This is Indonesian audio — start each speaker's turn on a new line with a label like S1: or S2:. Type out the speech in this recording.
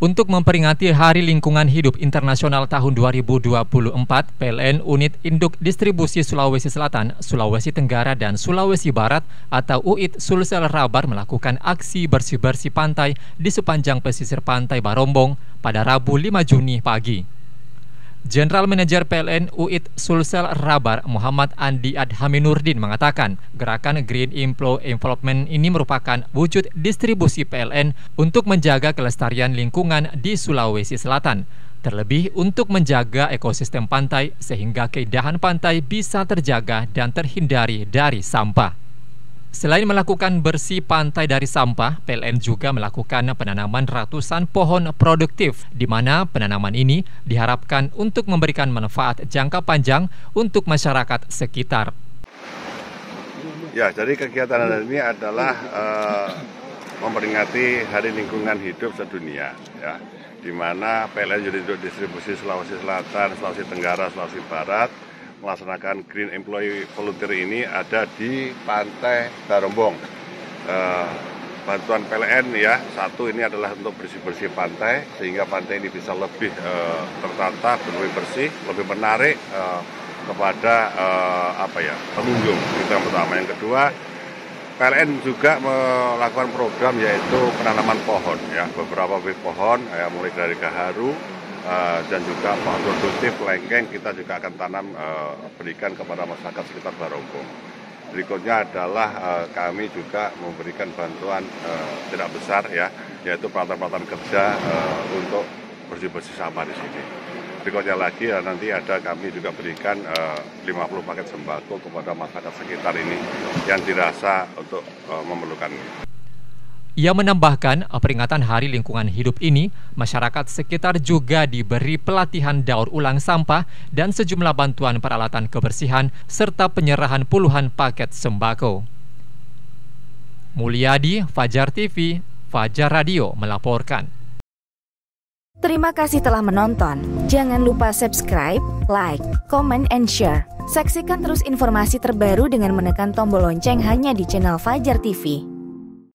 S1: Untuk memperingati Hari Lingkungan Hidup Internasional tahun 2024, PLN Unit Induk Distribusi Sulawesi Selatan, Sulawesi Tenggara, dan Sulawesi Barat atau UIT Sulsel Rabar melakukan aksi bersih-bersih pantai di sepanjang pesisir pantai Barombong pada Rabu 5 Juni pagi. General Manager PLN UIT Sulsel Rabar Muhammad Andi Adhaminurdin mengatakan gerakan Green Environment ini merupakan wujud distribusi PLN untuk menjaga kelestarian lingkungan di Sulawesi Selatan, terlebih untuk menjaga ekosistem pantai sehingga keindahan pantai bisa terjaga dan terhindari dari sampah. Selain melakukan bersih pantai dari sampah, PLN juga melakukan penanaman ratusan pohon produktif, di mana penanaman ini diharapkan untuk memberikan manfaat jangka panjang untuk masyarakat sekitar.
S2: Ya, jadi kegiatan ini adalah memperingati Hari Lingkungan Hidup Sedunia, ya, di mana PLN Unit Distribusi Sulawesi Selatan, Sulawesi Tenggara, Sulawesi Barat melaksanakan Green Employee Volunteer ini ada di Pantai Barombong. Bantuan PLN ya, satu ini adalah untuk bersih-bersih pantai sehingga pantai ini bisa lebih tertata, lebih bersih, lebih menarik kepada pengunjung. Itu yang pertama. Yang kedua, PLN juga melakukan program yaitu penanaman pohon ya, beberapa bibit pohon ya, mulai dari gaharu dan juga pohon produktif lengkeng kita juga akan tanam berikan kepada masyarakat sekitar Barombong. Berikutnya adalah kami juga memberikan bantuan tidak besar ya, yaitu peralatan-peralatan kerja untuk bersih-bersih sampah di sini. Berikutnya lagi nanti ada kami juga berikan 50 paket sembako kepada masyarakat sekitar ini yang dirasa untuk memerlukan.
S1: Ia menambahkan, peringatan Hari Lingkungan Hidup ini, masyarakat sekitar juga diberi pelatihan daur ulang sampah dan sejumlah bantuan peralatan kebersihan serta penyerahan puluhan paket sembako. Mulyadi, Fajar TV, Fajar Radio melaporkan.
S3: Terima kasih telah menonton. Jangan lupa subscribe, like, comment, and share. Saksikan terus informasi terbaru dengan menekan tombol lonceng hanya di channel Fajar TV.